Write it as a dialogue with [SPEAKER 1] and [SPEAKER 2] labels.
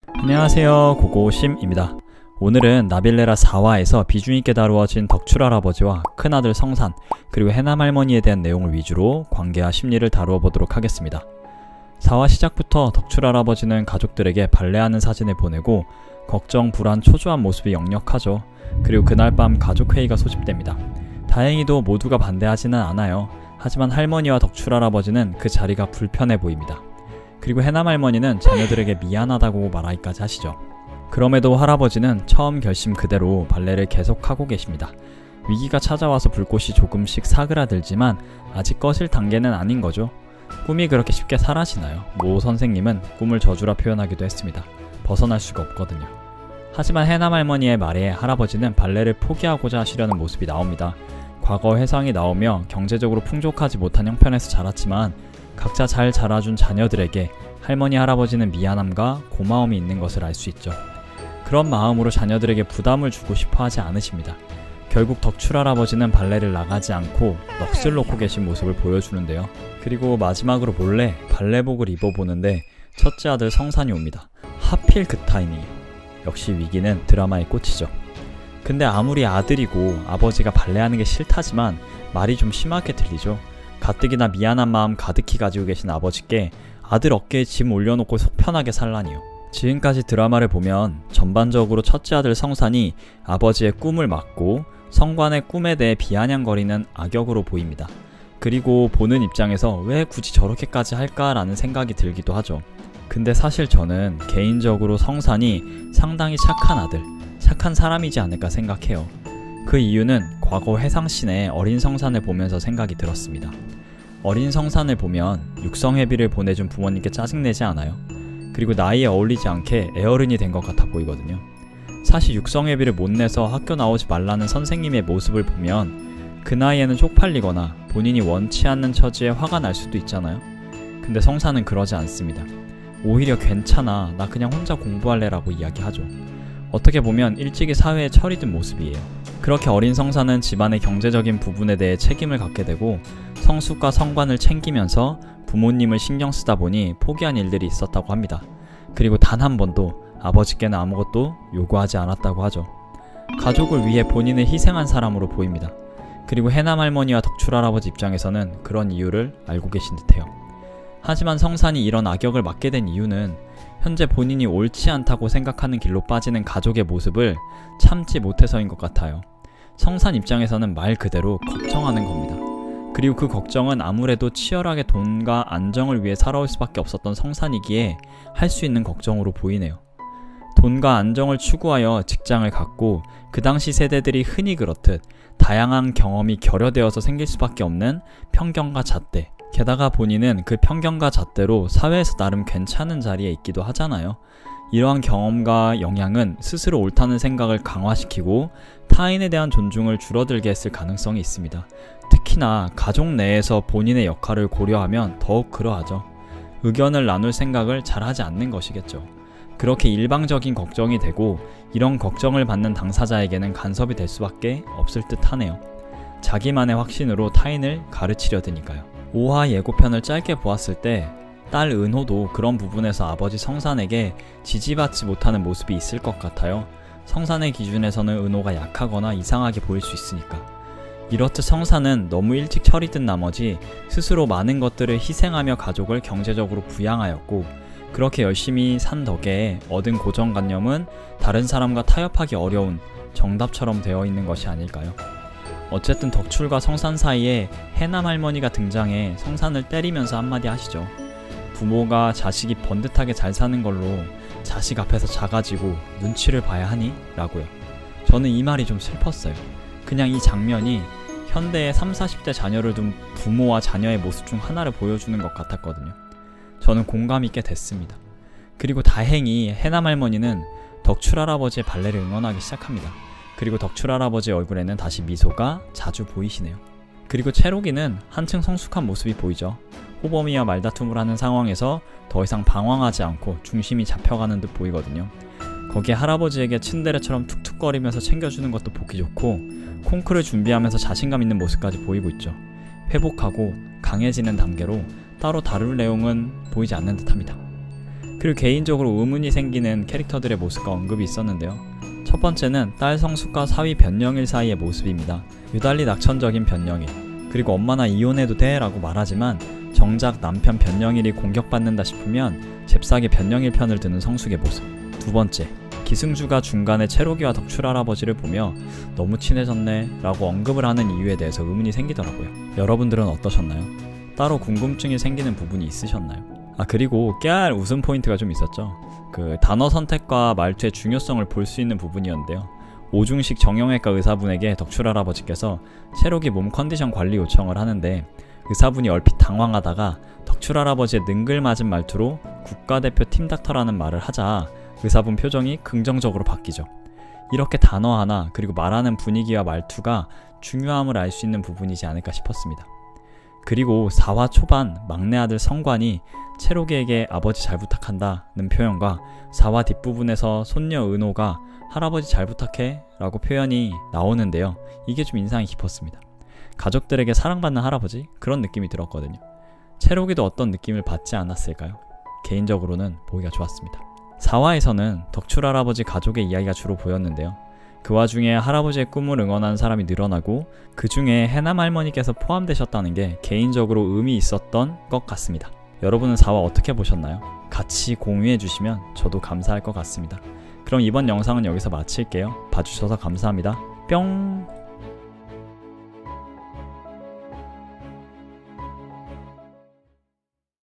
[SPEAKER 1] 안녕하세요, 고고심입니다. 오늘은 나빌레라 4화에서 비중있게 다루어진 덕출할아버지와 큰아들 성산, 그리고 해남할머니에 대한 내용을 위주로 관계와 심리를 다루어 보도록 하겠습니다. 4화 시작부터 덕출할아버지는 가족들에게 발레하는 사진을 보내고 걱정, 불안, 초조한 모습이 역력하죠. 그리고 그날 밤 가족회의가 소집됩니다. 다행히도 모두가 반대하지는 않아요. 하지만 할머니와 덕출할아버지는 그 자리가 불편해 보입니다. 그리고 해남할머니는 자녀들에게 미안하다고 말하기까지 하시죠. 그럼에도 할아버지는 처음 결심 그대로 발레를 계속하고 계십니다. 위기가 찾아와서 불꽃이 조금씩 사그라들지만 아직 꺼질 단계는 아닌 거죠. 꿈이 그렇게 쉽게 사라지나요? 모 선생님은 꿈을 저주라 표현하기도 했습니다. 벗어날 수가 없거든요. 하지만 해남할머니의 말에 할아버지는 발레를 포기하고자 하시려는 모습이 나옵니다. 과거 회상이 나오며 경제적으로 풍족하지 못한 형편에서 자랐지만 각자 잘 자라준 자녀들에게 할머니, 할아버지는 미안함과 고마움이 있는 것을 알 수 있죠. 그런 마음으로 자녀들에게 부담을 주고 싶어 하지 않으십니다. 결국 덕출할아버지는 발레를 나가지 않고 넋을 놓고 계신 모습을 보여주는데요. 그리고 마지막으로 몰래 발레복을 입어보는데 첫째 아들 성산이 옵니다. 하필 그 타이밍에. 역시 위기는 드라마의 꽃이죠. 근데 아무리 아들이고 아버지가 발레하는 게 싫다지만 말이 좀 심하게 들리죠. 가뜩이나 미안한 마음 가득히 가지고 계신 아버지께 아들 어깨에 짐 올려놓고 속 편하게 살라니요. 지금까지 드라마를 보면 전반적으로 첫째 아들 성산이 아버지의 꿈을 막고 성관의 꿈에 대해 비아냥거리는 악역으로 보입니다. 그리고 보는 입장에서 왜 굳이 저렇게까지 할까라는 생각이 들기도 하죠. 근데 사실 저는 개인적으로 성산이 상당히 착한 아들, 착한 사람이지 않을까 생각해요. 그 이유는 과거 회상씬의 어린 성산을 보면서 생각이 들었습니다. 어린 성산을 보면 육성회비를 보내준 부모님께 짜증내지 않아요? 그리고 나이에 어울리지 않게 애어른이 된 것 같아 보이거든요. 사실 육성회비를 못 내서 학교 나오지 말라는 선생님의 모습을 보면 그 나이에는 쪽팔리거나 본인이 원치 않는 처지에 화가 날 수도 있잖아요. 근데 성산은 그러지 않습니다. 오히려 괜찮아, 나 그냥 혼자 공부할래라고 이야기하죠. 어떻게 보면 일찍이 사회에 처리된 모습이에요. 그렇게 어린 성산은 집안의 경제적인 부분에 대해 책임을 갖게 되고 성숙과 성관을 챙기면서 부모님을 신경 쓰다 보니 포기한 일들이 있었다고 합니다. 그리고 단 한 번도 아버지께는 아무것도 요구하지 않았다고 하죠. 가족을 위해 본인을 희생한 사람으로 보입니다. 그리고 해남할머니와 덕출할아버지 입장에서는 그런 이유를 알고 계신 듯해요. 하지만 성산이 이런 악역을 맡게 된 이유는 현재 본인이 옳지 않다고 생각하는 길로 빠지는 가족의 모습을 참지 못해서인 것 같아요. 성산 입장에서는 말 그대로 걱정하는 겁니다. 그리고 그 걱정은 아무래도 치열하게 돈과 안정을 위해 살아올 수밖에 없었던 성산이기에 할 수 있는 걱정으로 보이네요. 돈과 안정을 추구하여 직장을 갖고 그 당시 세대들이 흔히 그렇듯 다양한 경험이 결여되어서 생길 수밖에 없는 편견과 잣대, 게다가 본인은 그 편견과 잣대로 사회에서 나름 괜찮은 자리에 있기도 하잖아요. 이러한 경험과 영향은 스스로 옳다는 생각을 강화시키고 타인에 대한 존중을 줄어들게 했을 가능성이 있습니다. 특히나 가족 내에서 본인의 역할을 고려하면 더욱 그러하죠. 의견을 나눌 생각을 잘 하지 않는 것이겠죠. 그렇게 일방적인 걱정이 되고 이런 걱정을 받는 당사자에게는 간섭이 될 수밖에 없을 듯 하네요. 자기만의 확신으로 타인을 가르치려 드니까요. 5화 예고편을 짧게 보았을 때 딸 은호도 그런 부분에서 아버지 성산에게 지지받지 못하는 모습이 있을 것 같아요. 성산의 기준에서는 은호가 약하거나 이상하게 보일 수 있으니까. 이렇듯 성산은 너무 일찍 처리된 나머지 스스로 많은 것들을 희생하며 가족을 경제적으로 부양하였고 그렇게 열심히 산 덕에 얻은 고정관념은 다른 사람과 타협하기 어려운 정답처럼 되어 있는 것이 아닐까요? 어쨌든 덕출과 성산 사이에 해남할머니가 등장해 성산을 때리면서 한마디 하시죠. 부모가 자식이 번듯하게 잘 사는 걸로 자식 앞에서 작아지고 눈치를 봐야 하니? 라고요. 저는 이 말이 좀 슬펐어요. 그냥 이 장면이 현대의 30, 40대 자녀를 둔 부모와 자녀의 모습 중 하나를 보여주는 것 같았거든요. 저는 공감 있게 됐습니다. 그리고 다행히 해남할머니는 덕출할아버지의 발레를 응원하기 시작합니다. 그리고 덕출할아버지의 얼굴에는 다시 미소가 자주 보이시네요. 그리고 채록이는 한층 성숙한 모습이 보이죠. 호범이와 말다툼을 하는 상황에서 더 이상 방황하지 않고 중심이 잡혀가는 듯 보이거든요. 거기에 할아버지에게 츤데레처럼 툭툭거리면서 챙겨주는 것도 보기 좋고 콩쿠르를 준비하면서 자신감 있는 모습까지 보이고 있죠. 회복하고 강해지는 단계로 따로 다룰 내용은 보이지 않는 듯합니다. 그리고 개인적으로 의문이 생기는 캐릭터들의 모습과 언급이 있었는데요. 첫 번째는 딸 성숙과 사위 변영일 사이의 모습입니다. 유달리 낙천적인 변영일, 그리고 엄마나 이혼해도 돼 라고 말하지만 정작 남편 변영일이 공격받는다 싶으면 잽싸게 변영일 편을 드는 성숙의 모습. 두 번째, 기승주가 중간에 채록이와 덕출할아버지를 보며 너무 친해졌네 라고 언급을 하는 이유에 대해서 의문이 생기더라고요. 여러분들은 어떠셨나요? 따로 궁금증이 생기는 부분이 있으셨나요? 그리고 깨알 웃음 포인트가 좀 있었죠. 그 단어 선택과 말투의 중요성을 볼 수 있는 부분이었는데요. 오중식 정형외과 의사분에게 덕출할아버지께서 채록이 몸 컨디션 관리 요청을 하는데 의사분이 얼핏 당황하다가 덕출할아버지의 능글맞은 말투로 국가대표 팀닥터라는 말을 하자 의사분 표정이 긍정적으로 바뀌죠. 이렇게 단어 하나 그리고 말하는 분위기와 말투가 중요함을 알 수 있는 부분이지 않을까 싶었습니다. 그리고 4화 초반 막내 아들 성관이 채록이에게 아버지 잘 부탁한다는 표현과 4화 뒷부분에서 손녀 은호가 할아버지 잘 부탁해 라고 표현이 나오는데요. 이게 좀 인상이 깊었습니다. 가족들에게 사랑받는 할아버지? 그런 느낌이 들었거든요. 채록이도 어떤 느낌을 받지 않았을까요? 개인적으로는 보기가 좋았습니다. 4화에서는 덕출할아버지 가족의 이야기가 주로 보였는데요. 그 와중에 할아버지의 꿈을 응원하는 사람이 늘어나고 그 중에 해남 할머니께서 포함되셨다는 게 개인적으로 의미 있었던 것 같습니다. 여러분은 4화 어떻게 보셨나요? 같이 공유해 주시면 저도 감사할 것 같습니다. 그럼 이번 영상은 여기서 마칠게요. 봐주셔서 감사합니다. 뿅!